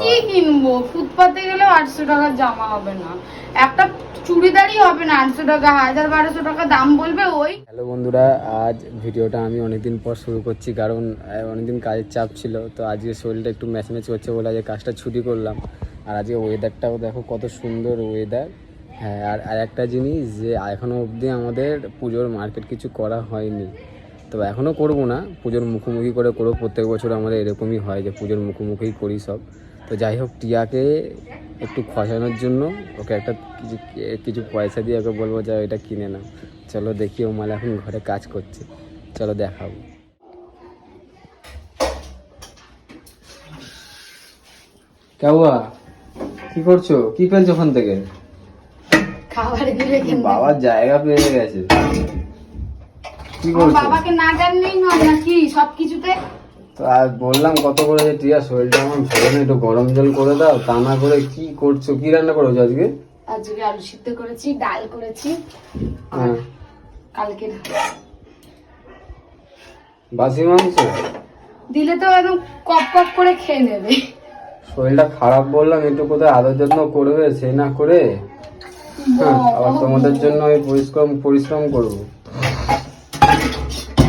কি কিনবো? ফুটপাতে গেলে 800 টাকার জামা হবে না, একটা চুড়িদারই হবে না 800 টাকা, 1000-1200 টাকা দাম বলবে ওই। হ্যালো বন্ধুরা, আজ ভিডিওটা আমি অনেকদিন পর শুরু করছি, কারণ অনেকদিন কাজের চাপ ছিল। তো আজকে শরীরটা একটু ম্যাচম্যাচ করছে বলে আজকে কাজটা ছুটি করলাম। আর আজকে ওয়েদারটাও দেখো কত সুন্দর ওয়েদার। হ্যাঁ, আর একটা জিনিস যে এখনও অবধি আমাদের পুজোর মার্কেট কিছু করা হয়নি, তো এখনও করবো না, পুজোর মুখোমুখি করে করবো। প্রত্যেক বছর আমাদের এরকমই হয় যে পুজোর মুখোমুখি করি সব। তো যাই হোক, টিয়াকে একটু খসানোর জন্য ওকে একটা কিছু পয়সা দিয়ে ওকে বলবো যে এটা কিনে নাও। চলো দেখি, ও মালা এখন ঘরে কাজ করছে, চলো দেখাবো। কেউয়া কি করছো? কি ফেলছো ওখান থেকে? খাবার দিলে কেন? বাবার জায়গা পেয়ে গেছে। কি করছো? বাবাকে না জানলেই নয় নাকি সবকিছুতে? তো আর বললাম কত করে যে টিয়া শরীরটা আমার ভালো না, একটু গরম জল করে দাও। তা না করে কি করছো? কি রান্না করেছো আজকে? আজকে আলু সিদ্ধ করেছি, ডাল করেছি, হ্যাঁ, কালকে বাসি মাংস দিলে তো একদম কপ কপ করে খেয়ে নেবে। শরীরটা খারাপ বললাম, একটু কোথায় আদর যত্ন করবে, সেই না করে। হ্যাঁ, আবার তোমাদের জন্য আমি পরিশ্রম করবো।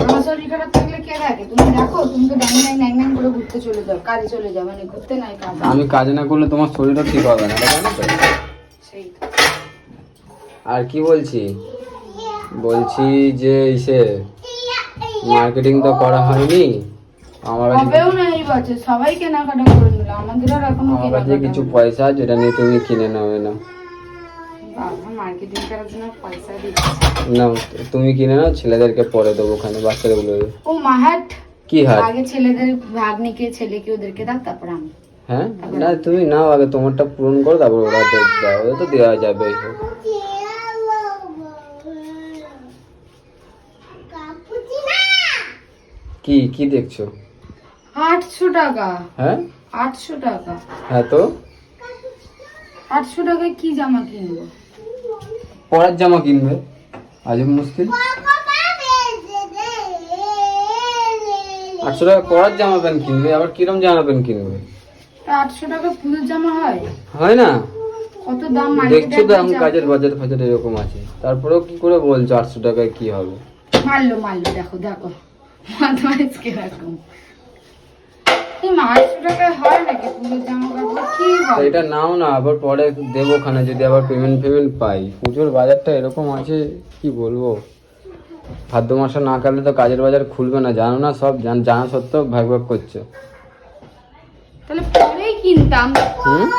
আমার শরীর খারাপ থাকলে কে দেখে? তুমি দেখো, তুমি তো ড্যাং করে ঘুরতে চলে যাও, কাজে চলে যাও, মানে ঘুরতে নাই কাজ। আমি কাজ না করলে তোমার শরীরও ঠিক হবে না, জানো তো? সেই আর কি বলছি যে ইসে মার্কেটিং তো করা হয়নি আমার কাছে। হবেও না এই বছর, সবাই কেনাকাটা করে নিল, আমাদের আর এখনো আমার কাছে কিছু পয়সা, যেটা নিয়ে তুমি কিনে নেবে না। বাবা মার্কেটিং করার জন্য পয়সা দিচ্ছে না, তুমি কিনে নাও, ছেলেদেরকে পরে দেবো, ওখানে বাচ্চাগুলো। ও মাহাট কি হাট? আগে ছেলেদের ভাগ্নিকে, ছেলেকে ওদেরকে দাও, তারপর আমি। হ্যাঁ, না তুমি নাও, আগে তোমারটা পূরণ করো, তারপর ওরা দাও, ওদের তো দেওয়া যাবে। কি কি দেখছো? 800 টাকা। হ্যাঁ 800 টাকা? হ্যাঁ, তো 800 টাকায় কি জামা কিনবো? পরার জামা কিনবে, আজব মুশকিল। 800 টাকা পরার জামা প্যান্ট কিনবে, আবার কিরম জামা প্যান্ট কিনবে? 800 টাকা পুরো জামা হয়? হয় না? কত দাম দেখছো তো এখন কাজের বাজার এরকম আছে, তারপরেও কি করে বলছো 800 টাকায় কি হবে? মারলো দেখো মাথা কিরকম। এই 800 টাকায় হয় নাকি পুরো জামা কাপড়? কি হয়? এটা নাও না, আবার পরে দেবো খানে, যদি আবার পেমেন্ট পাই। পুজোর বাজারটা এরকম আছে, কি বলবো। ভাদ্র মাসে না কাটলে তো কাজের বাজার খুলবে না, জানো না? সব জানা সত্ত্বেও ভাগ করছো। তাহলে পরেই কিনতাম,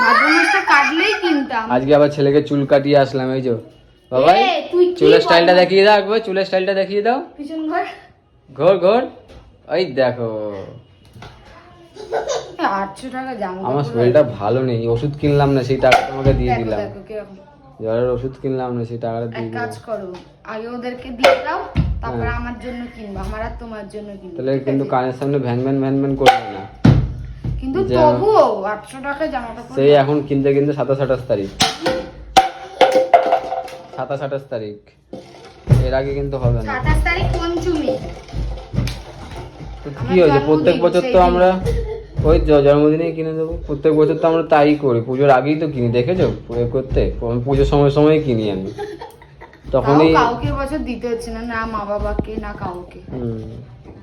ভাদ্র মাসটা কাটলেই কিনতাম। আজকে আবার ছেলেকে চুল কাটিয়ে আসলাম, এই যে বাবাই, তুই চুলের স্টাইলটা দেখিয়ে দাও একবার, চুলের স্টাইলটা দেখিয়ে দাও। পিছন ঘর ঘোর ওই দেখো। 800 টাকা জামা আমার শরীরটা ভালো নেই, ওষুধ কিনলাম না, সেই টাকা তোমাকে দিয়ে দেখো দিলাম। দেখো কিরকম। জ্বরের ওষুধ কিনলাম না, সেই টাকাটা দিয়ে এক দিলাম। কাজ করো, আগে ওদেরকে দিয়ে দাও, তারপর আমার জন্য কিনবা, আমার আর তোমার জন্য কিনবা। তাহলে কিন্তু কানের সামনে ভ্যান ভ্যান করবে না কিন্তু তবুও 800 টাকা জামাটা সেই এখন কিনতে 27-28 তারিখ, 27-28 তারিখ, এর আগে কিন্তু হবে না। 27 তারিখ পঞ্চমী। তো কি হয়েছে, প্রত্যেক বছর তো আমরা ওই জন্মদিনেই কিনে দেবো। প্রত্যেক বছর তো আমরা তাই করি, পুজোর আগেই তো কিনি, দেখেছো? করতে পুজোর সময় কিনি আমি, তখনই। কাউকে বছর দিতে হচ্ছে না, না মা বাবাকে, না কাউকে।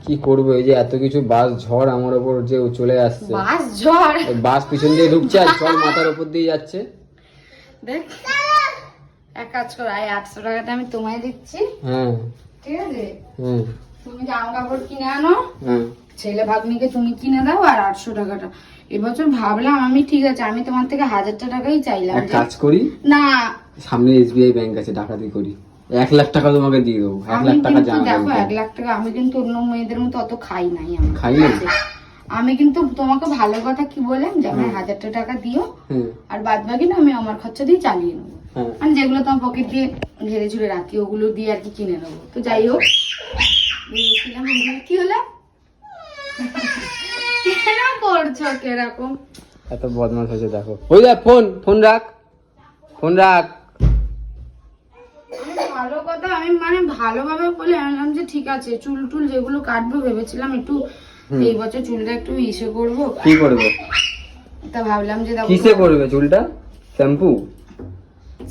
কি করবো, এই যে এত কিছু বাস ঝড় আমার ওপর যে চলে আসছে। বাস ঝড়? বাস পিছন দিয়ে ঢুকছে আর জল মাথার উপর দিয়ে যাচ্ছে। দেখ, এক কাজ করো, 800 টাকাটা আমি তোমায় দিচ্ছি। হ্যাঁ, ঠিক আছে? হ্যাঁ, তুমি জামা কাপড় কিনে আনো, হ্যাঁ, ছেলে ভাগ্নিকে তুমি কিনে দাও, আর 800 টাকাটা এবছর ভাবলাম আমি, ঠিক আছে আমি তোমার থেকে 1000 টাকাই চাইলাম। এক কাজ করি না, সামনে SBI ব্যাংক আছে, ডাকাতি করি, 1 লাখ টাকা তোমাকে দিয়ে দেবো। 1 লাখ টাকা জামা দেখো 1 লাখ টাকা আমি কিন্তু অন্য মেয়েদের মতো অত খাই নাই, আমি খাই না। আমি কিন্তু তোমাকে ভালো কথা কি বললাম যে আমার 1000 টাকা দিও, আর বাদ বাকি না আমি আমার খরচা দিয়ে চালিয়ে নেবো, মানে যেগুলো তোমার পকেট দিয়ে ঝেড়ে ঝুড়ে রাখি ওগুলো দিয়ে আর কি কিনে নেবো। তো যাই হোক, ভেবেছিলাম কি হলো, কেন করছো কিরকম? এত বদমাশ হয়েছে দেখো। ওই দেখ, ফোন রাখ। ভালো কথা, আমি মানে ভালোভাবে বলে আনলাম যে ঠিক আছে, চুল টুল যেগুলো কাটবো ভেবেছিলাম একটু এই বছর চুলটা একটু ইসে করবো। কি করবে? তা ভাবলাম যে দেখো কিসে করবে চুলটা?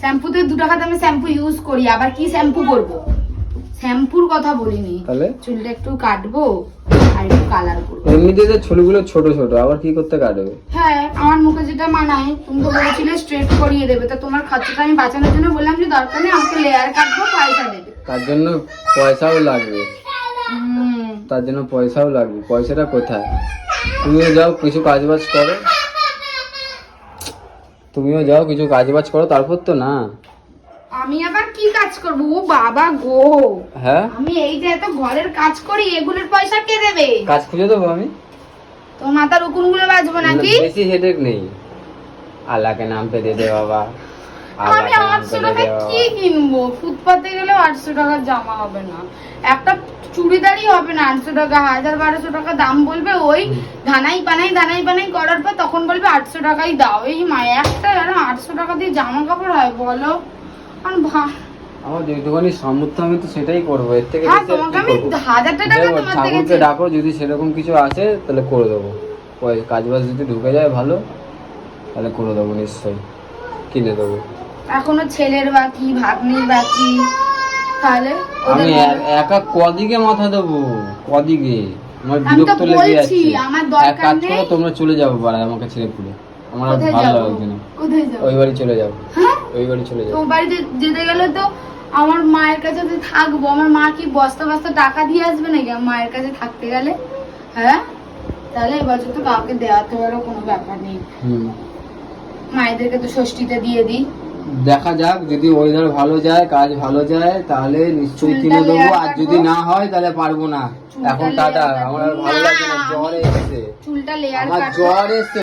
শ্যাম্পুতে 2 টাকা দামে শ্যাম্পু ইউজ করি, আবার কি শ্যাম্পু করব? শ্যাম্পুর কথা বলিনি, তাহলে চুলটা একটু কাটবো আর একটু কালার করবো। এমনিতে যে চুলগুলো ছোট ছোট, আবার কি করতে কাটবে? হ্যাঁ, আমার মুখে যেটা মানায়। তুমি তো বলেছিলে স্ট্রেট করিয়ে দেবে, তা তোমার খরচাটা আমি বাঁচানোর জন্য বললাম যে দরকার নেই, আমাকে লেয়ার কাটবো, পয়সা দেবে। তার জন্য পয়সাও লাগবে, তার জন্য পয়সাও লাগবে। পয়সাটা কোথায়? তুমিও যাও কিছু কাজবাজ করো, তারপর তো না। আমি আবার কি কাজ করবো? ও বাবা গো, হ্যাঁ, আমি এই যে এত ঘরের কাজ করি, এগুলোর পয়সা কে দেবে? কাজ খুঁজে দেবো আমি। তো মাথার উকুন গুলো বাজবো নাকি? বেশি হেডেক নেই, আল্লাহকে নাম পে দে দে বাবা। আমি 800 টাকায় কি কিনবো? ফুটপাতে গেলেও 800 টাকার জামা হবে না, একটা চুড়িদারই হবে না 800 টাকা। 1000-1200 টাকা দাম বলবে, ওই ধানাই পানাই করার পর তখন বলবে 800 টাকাই দাও। এই মা, একটা 800 টাকা দিয়ে জামা কাপড় হয় বলো? আর আমার যেটুখানি সামর্থ্য আমি তো সেটাই করবো, এর থেকে হ্যাঁ, তোমাকে আমি 1000 টাকা তোমার থেকে ঠাকুরকে ডাকো, যদি সেরকম কিছু আসে তাহলে করে দেবো। কাজবাজ যদি ঢুকে যায় ভালো, তাহলে করে দেবো, নিশ্চয়ই কিনে দেবো। এখনো ছেলের বাকি, ভাগ্নির বাকি, তাহলে আমি একা কদিকে মাথা দেবো? কদিকে? আমার আমি তো বিরক্ত লেগে যাচ্ছে। আমার এক দরকার কাজ নেই। করো, তোমরা চলে যাবো পাড়ায় আমাকে ছেড়ে পুড়ে, আমার আর কোথায় ভালো যাবো? লাগছে না। কোথায় যাবো? ওই বাড়ি চলে যাবো, হ্যাঁ, ওই বাড়ি চলে তো যাবো। বাড়িতে যেতে গেলে তো আমার মায়ের কাছে যে থাকবো, আমার মা কি বস্তা বস্তা টাকা দিয়ে আসবে নাকি আমার মায়ের কাছে থাকতে গেলে? হ্যাঁ, তাহলে এবছর তো কাউকে দেওয়াতে পারো, কোনো ব্যাপার নেই। মায়েদেরকে তো ষষ্ঠীতে দিয়ে দিই। দেখা যাক, যদি ওয়েদার ভালো যায়, কাজ ভালো যায়, তাহলে নিশ্চয়ই কিনে চুলটা দেবো। লেয়ার আর কাটবো। যদি না হয় তাহলে পারবো না। চুলটা এখন লেয়ার টাটা, কাটবো। আমার আর ভালো লাগছে না, জ্বর এসেছে, চুলটা লেয়ার আমার কাটবো। জ্বর এসেছে।